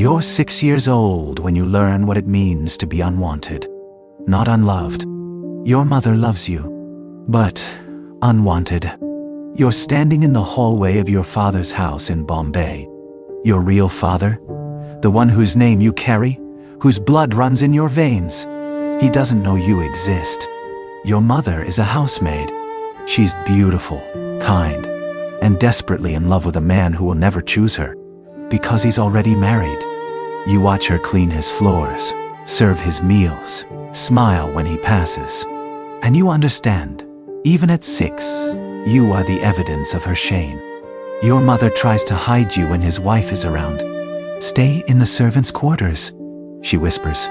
You're 6 years old when you learn what it means to be unwanted, not unloved. Your mother loves you, but unwanted. You're standing in the hallway of your father's house in Bombay. Your real father, the one whose name you carry, whose blood runs in your veins. He doesn't know you exist. Your mother is a housemaid. She's beautiful, kind, and desperately in love with a man who will never choose her, because he's already married. You watch her clean his floors, serve his meals, smile when he passes. And you understand, even at 6, you are the evidence of her shame. Your mother tries to hide you when his wife is around. Stay in the servants' quarters, she whispers.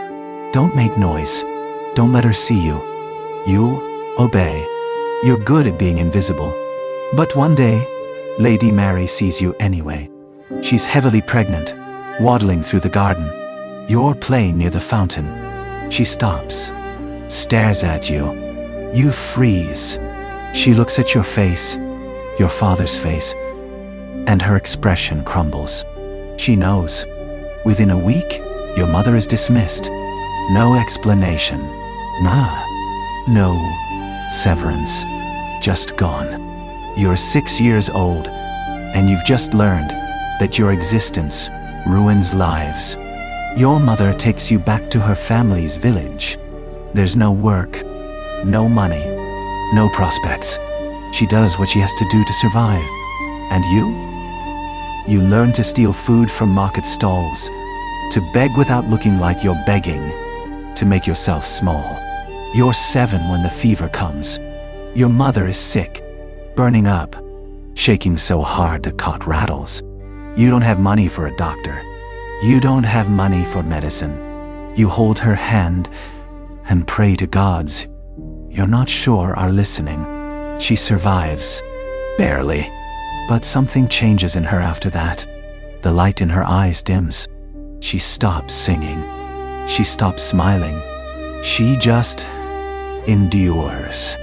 Don't make noise. Don't let her see you. You obey. You're good at being invisible. But one day, Lady Mary sees you anyway. She's heavily pregnant, waddling through the garden. You're playing near the fountain. She stops, stares at you. You freeze. She looks at your face, your father's face, and her expression crumbles. She knows. Within a week, your mother is dismissed. No explanation. No severance. Just gone. You're 6 years old, and you've just learned that your existence ruins lives. Your mother takes you back to her family's village. There's no work, no money, no prospects. She does what she has to do to survive. And you learn to steal food from market stalls, to beg without looking like you're begging, to make yourself small. You're 7 when the fever comes. Your mother is sick, burning up, shaking so hard the cot rattles. You don't have money for a doctor. You don't have money for medicine. You hold her hand and pray to gods you're not sure are listening. She survives. Barely. But something changes in her after that. The light in her eyes dims. She stops singing. She stops smiling. She just endures.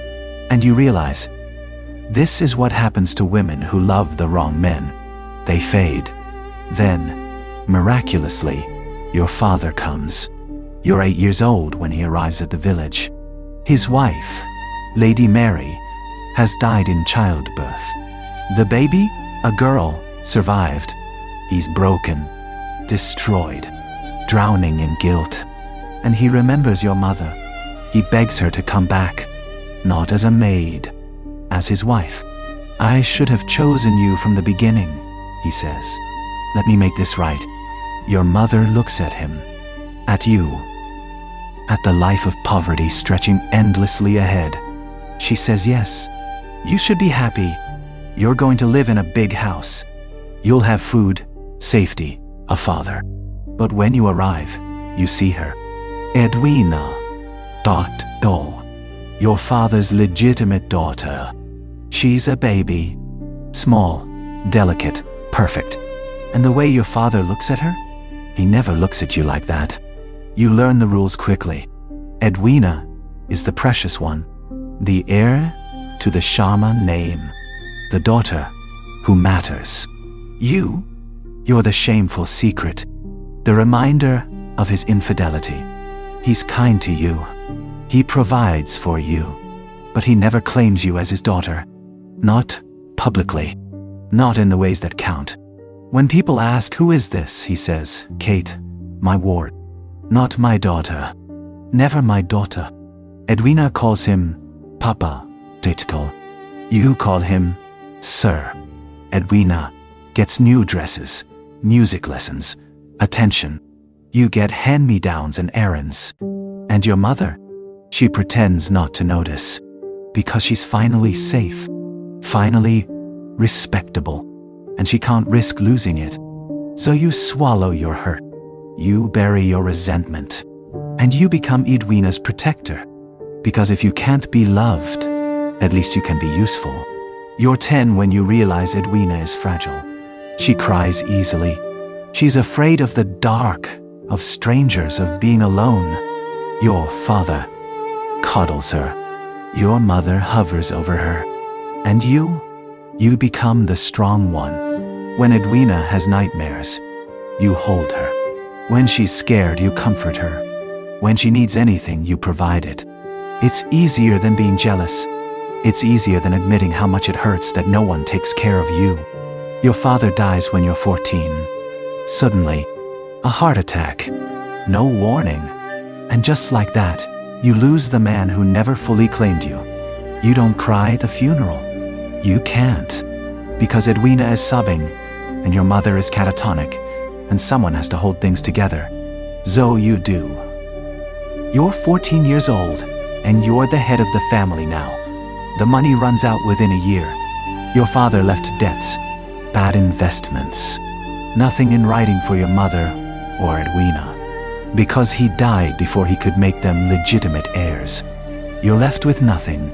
And you realize, this is what happens to women who love the wrong men. They fade. Then, miraculously, your father comes. You're 8 years old when he arrives at the village. His wife, Lady Mary, has died in childbirth. The baby, a girl, survived. He's broken, destroyed, drowning in guilt. And he remembers your mother. He begs her to come back, not as a maid, as his wife. I should have chosen you from the beginning, he says. Let me make this right. Your mother looks at him, at you, at the life of poverty stretching endlessly ahead. She says yes. You should be happy. You're going to live in a big house. You'll have food, safety, a father. But when you arrive, you see her. Edwina. Your father's legitimate daughter. She's a baby. Small, delicate, perfect. And the way your father looks at her, he never looks at you like that. You learn the rules quickly. Edwina is the precious one, the heir to the Sharma name, the daughter who matters. You're the shameful secret, the reminder of his infidelity. He's kind to you. He provides for you, but he never claims you as his daughter. Not publicly, not in the ways that count. When people ask, who is this? He says, Kate, my ward. Not my daughter. Never my daughter. Edwina calls him Papa, Tatko. You call him Sir. Edwina gets new dresses, music lessons, attention. You get hand-me-downs and errands. And your mother? She pretends not to notice, because she's finally safe, finally respectable, and she can't risk losing it. So you swallow your hurt. You bury your resentment, and you become Edwina's protector. Because if you can't be loved, at least you can be useful. You're 10 when you realize Edwina is fragile. She cries easily. She's afraid of the dark, of strangers, of being alone. Your father coddles her. Your mother hovers over her. And you become the strong one. When Edwina has nightmares, you hold her. When she's scared, you comfort her. When she needs anything, you provide it. It's easier than being jealous. It's easier than admitting how much it hurts that no one takes care of you. Your father dies when you're 14. Suddenly, a heart attack. No warning. And just like that, you lose the man who never fully claimed you. You don't cry at the funeral. You can't. Because Edwina is sobbing, and your mother is catatonic, and someone has to hold things together. So you do. You're 14 years old, and you're the head of the family now. The money runs out within a year. Your father left debts, bad investments, nothing in writing for your mother or Edwina, because he died before he could make them legitimate heirs. You're left with nothing.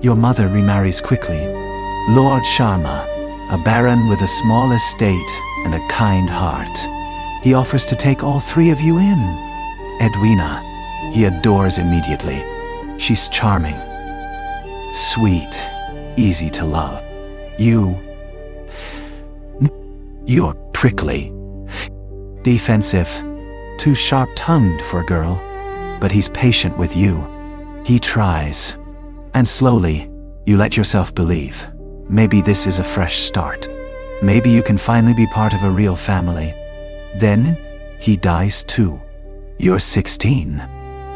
Your mother remarries quickly. Lord Sharma, a baron with a small estate and a kind heart. He offers to take all three of you in. Edwina, he adores immediately. She's charming, sweet, easy to love. You're prickly, defensive, too sharp-tongued for a girl, but he's patient with you. He tries. And slowly, you let yourself believe. Maybe this is a fresh start. Maybe you can finally be part of a real family. Then, he dies too. You're 16.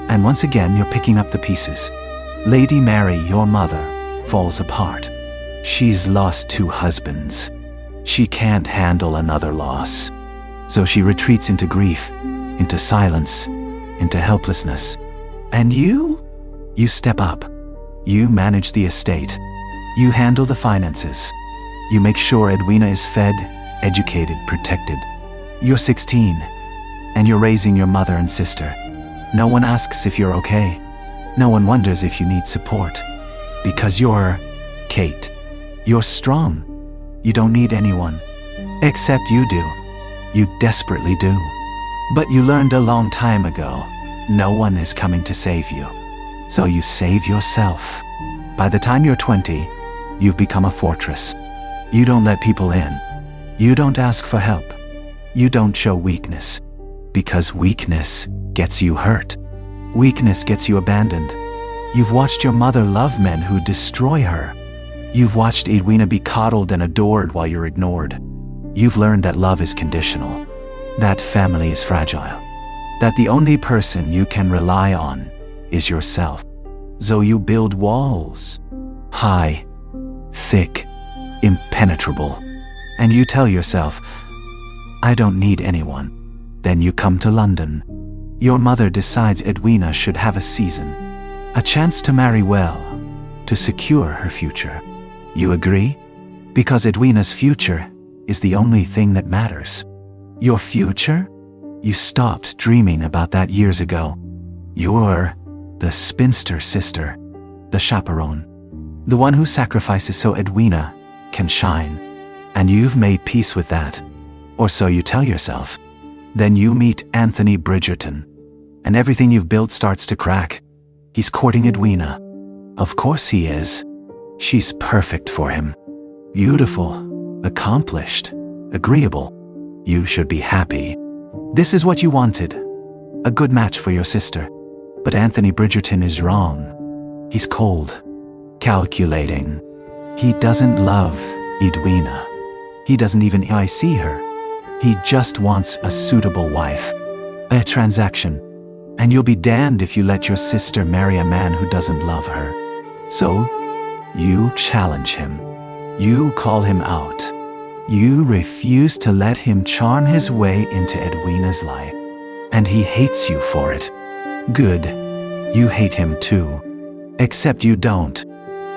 And once again, you're picking up the pieces. Lady Mary, your mother, falls apart. She's lost 2 husbands. She can't handle another loss. So she retreats into grief, into silence, into helplessness. And you step up. You manage the estate. You handle the finances. You make sure Edwina is fed, educated, protected. You're 16, and you're raising your mother and sister. No one asks if you're okay. No one wonders if you need support. Because you're Kate. You're strong. You don't need anyone. Except you do. You desperately do. But you learned a long time ago, no one is coming to save you. So you save yourself. By the time you're 20, you've become a fortress. You don't let people in. You don't ask for help. You don't show weakness. Because weakness gets you hurt. Weakness gets you abandoned. You've watched your mother love men who destroy her. You've watched Edwina be coddled and adored while you're ignored. You've learned that love is conditional. That family is fragile. That the only person you can rely on is yourself. So you build walls. High, thick, impenetrable. And you tell yourself, I don't need anyone. Then you come to London. Your mother decides Edwina should have a season. A chance to marry well, to secure her future. You agree? Because Edwina's future is the only thing that matters. Your future? You stopped dreaming about that years ago. You're the spinster sister, the chaperone, the one who sacrifices so Edwina can shine. And you've made peace with that. Or so you tell yourself. Then you meet Anthony Bridgerton, and everything you've built starts to crack. He's courting Edwina. Of course he is. She's perfect for him. Beautiful, accomplished, agreeable. You should be happy. This is what you wanted. A good match for your sister. But Anthony Bridgerton is wrong. He's cold, calculating. He doesn't love Edwina. He doesn't even see her. He just wants a suitable wife. A transaction. And you'll be damned if you let your sister marry a man who doesn't love her. So, you challenge him. You call him out. You refuse to let him charm his way into Edwina's life. And he hates you for it. Good. You hate him too. Except you don't.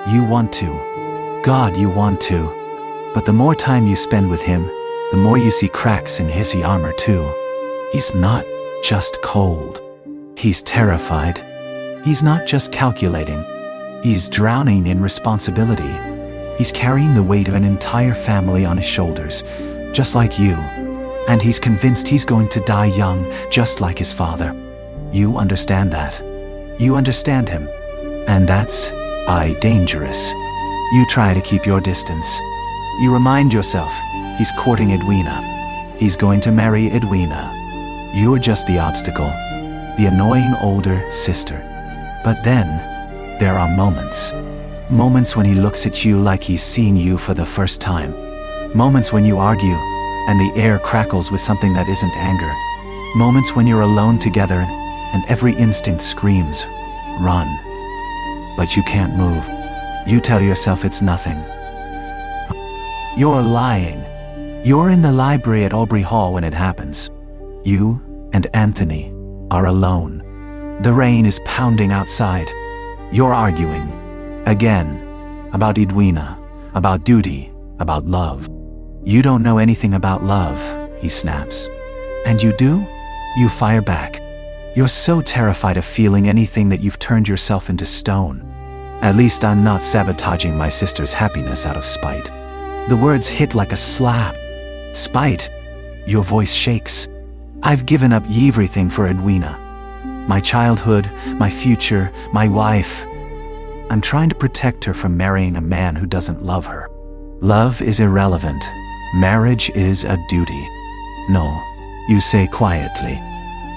You want to. God, you want to. But the more time you spend with him, the more you see cracks in his armor too. He's not just cold. He's terrified. He's not just calculating. He's drowning in responsibility. He's carrying the weight of an entire family on his shoulders, just like you. And he's convinced he's going to die young, just like his father. You understand that. You understand him. And that's, dangerous. You try to keep your distance. You remind yourself, he's courting Edwina. He's going to marry Edwina. You're just the obstacle, the annoying older sister. But then, there are moments. Moments when he looks at you like he's seeing you for the first time. Moments when you argue, and the air crackles with something that isn't anger. Moments when you're alone together, and every instinct screams, run. But you can't move. You tell yourself it's nothing. You're lying. You're in the library at Aubrey Hall when it happens. You and Anthony are alone. The rain is pounding outside. You're arguing. Again. About Edwina. About duty. About love. You don't know anything about love, he snaps. And you do? You fire back. You're so terrified of feeling anything that you've turned yourself into stone. At least I'm not sabotaging my sister's happiness out of spite. The words hit like a slap. Spite. Your voice shakes. I've given up everything for Edwina. My childhood, my future, my wife. I'm trying to protect her from marrying a man who doesn't love her. Love is irrelevant. Marriage is a duty. No, you say quietly.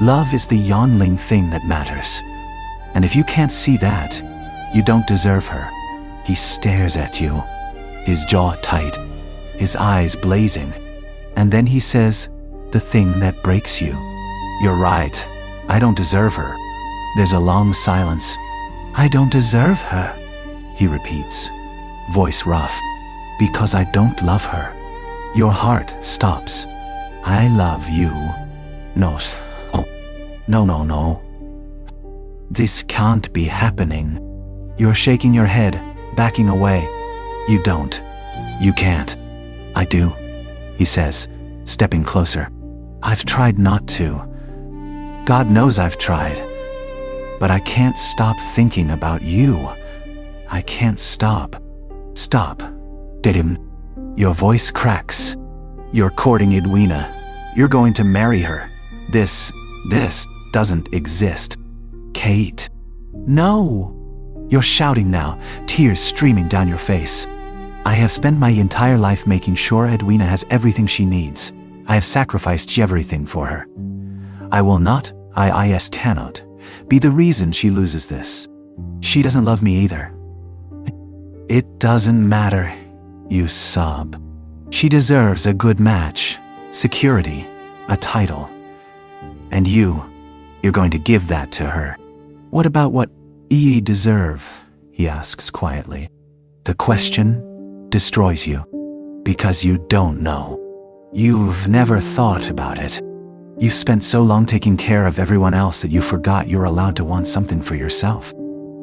Love is the youngling thing that matters. And if you can't see that, you don't deserve her. He stares at you, his jaw tight, his eyes blazing. And then he says, the thing that breaks you. You're right. I don't deserve her. There's a long silence. I don't deserve her, he repeats, voice rough. Because I don't love her. Your heart stops. I love you. No. Oh. No. This can't be happening. You're shaking your head, backing away. You don't. You can't. I do, he says, stepping closer. I've tried not to. God knows I've tried. But I can't stop thinking about you. I can't stop. Stop. Didim. Your voice cracks. You're courting Edwina. You're going to marry her. This doesn't exist. Kate. No. You're shouting now, tears streaming down your face. I have spent my entire life making sure Edwina has everything she needs. I have sacrificed everything for her. I will not, cannot, be the reason she loses this. She doesn't love me either. It doesn't matter, you sob. She deserves a good match, security, a title. And you're going to give that to her. What about what ye deserve? He asks quietly. The question destroys you, because you don't know. You've never thought about it. You've spent so long taking care of everyone else that you forgot you're allowed to want something for yourself.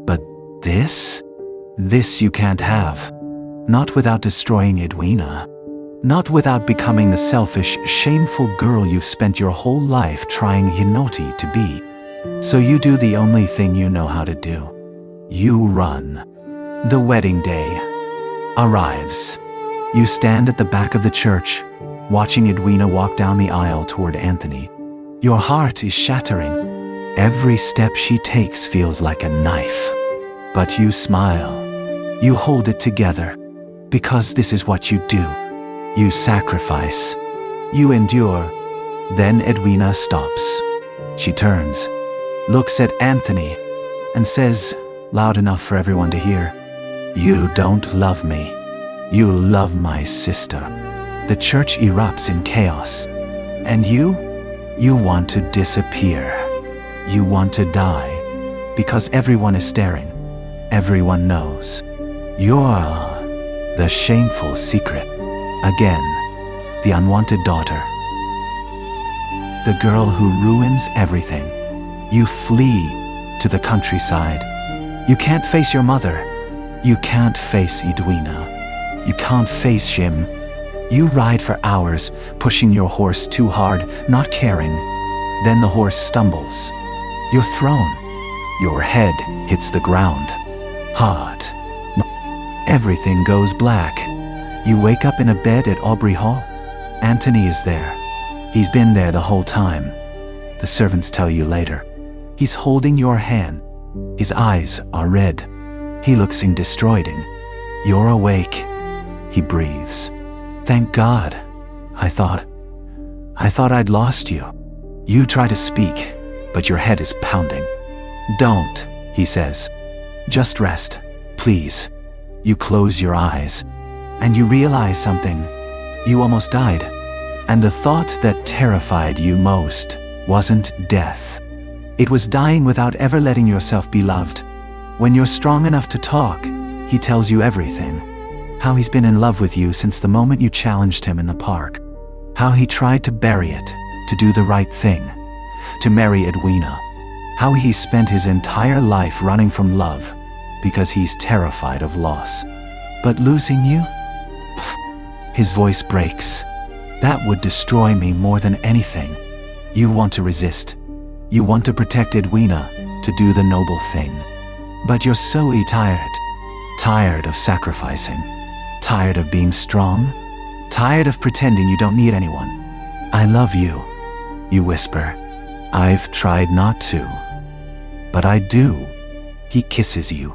But this you can't have. Not without destroying Edwina. Not without becoming the selfish, shameful girl you've spent your whole life trying Hinoti to be. So you do the only thing you know how to do. You run. The wedding day arrives. You stand at the back of the church, watching Edwina walk down the aisle toward Anthony. Your heart is shattering. Every step she takes feels like a knife. But you smile. You hold it together. Because this is what you do. You sacrifice. You endure. Then Edwina stops. She turns, looks at Anthony, and says, loud enough for everyone to hear, "You don't love me. You love my sister." The church erupts in chaos. And you want to disappear. You want to die. Because everyone is staring. Everyone knows. You're the shameful secret. Again, the unwanted daughter. The girl who ruins everything. You flee to the countryside. You can't face your mother. You can't face Edwina. You can't face Shim. You ride for hours, pushing your horse too hard, not caring. Then the horse stumbles. You're thrown. Your head hits the ground. Hard. Everything goes black. You wake up in a bed at Aubrey Hall. Anthony is there. He's been there the whole time. The servants tell you later. He's holding your hand. His eyes are red. He looks destroyed. You're awake. He breathes. Thank God. I thought I'd lost you. You try to speak, but your head is pounding. Don't, he says. Just rest, please. You close your eyes, and you realize something. You almost died. And the thought that terrified you most wasn't death. It was dying without ever letting yourself be loved. When you're strong enough to talk, he tells you everything. How he's been in love with you since the moment you challenged him in the park. How he tried to bury it, to do the right thing, to marry Edwina. How he spent his entire life running from love because he's terrified of loss. But losing you? His voice breaks. That would destroy me more than anything. You want to resist. You want to protect Edwina, to do the noble thing. But you're so tired. Tired of sacrificing. Tired of being strong. Tired of pretending you don't need anyone. I love you, you whisper. I've tried not to. But I do. He kisses you.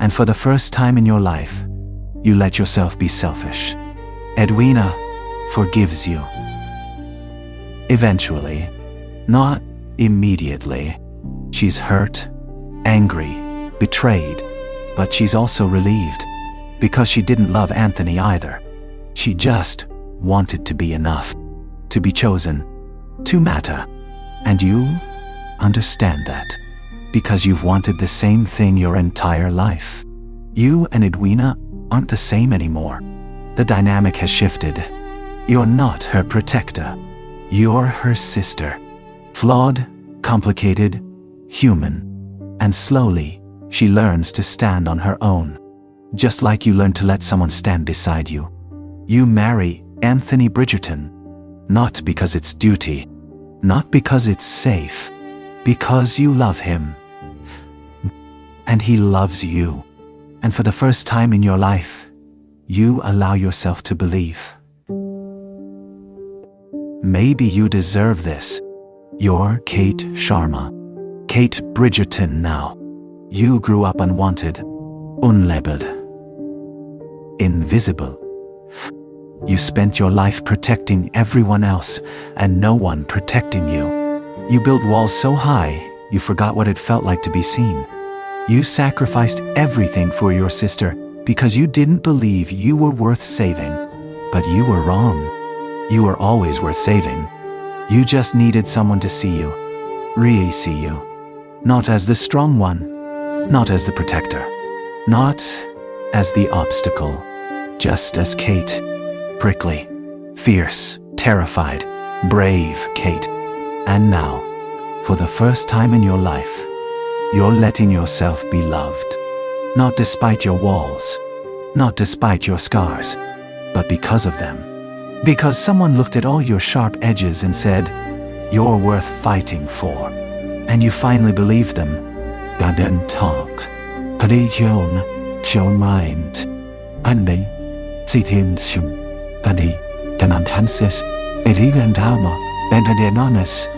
And for the first time in your life, you let yourself be selfish. Edwina forgives you. Eventually, not immediately. She's hurt, angry, betrayed, but she's also relieved, because she didn't love Anthony either. She just wanted to be enough, to be chosen, to matter. And you understand that, because you've wanted the same thing your entire life. You and Edwina aren't the same anymore. The dynamic has shifted. You're not her protector. You're her sister. Flawed, complicated, human. And slowly, she learns to stand on her own. Just like you learned to let someone stand beside you. You marry Anthony Bridgerton. Not because it's duty. Not because it's safe. Because you love him. And he loves you. And for the first time in your life, you allow yourself to believe. Maybe you deserve this. You're Kate Sharma. Kate Bridgerton now. You grew up unwanted, unlabeled, invisible. You spent your life protecting everyone else and no one protecting you. You built walls so high, you forgot what it felt like to be seen. You sacrificed everything for your sister because you didn't believe you were worth saving. But you were wrong. You were always worth saving. You just needed someone to see you, really see you. Not as the strong one, not as the protector, not as the obstacle, just as Kate. Prickly, fierce, terrified, brave Kate. And now, for the first time in your life, you're letting yourself be loved. Not despite your walls, not despite your scars, but because of them. Because someone looked at all your sharp edges and said, you're worth fighting for. And you finally believed them. Garden talked. Your mind. And they, see him soon. Tadi, Ganantansis, Eligandama, Bentadenonis,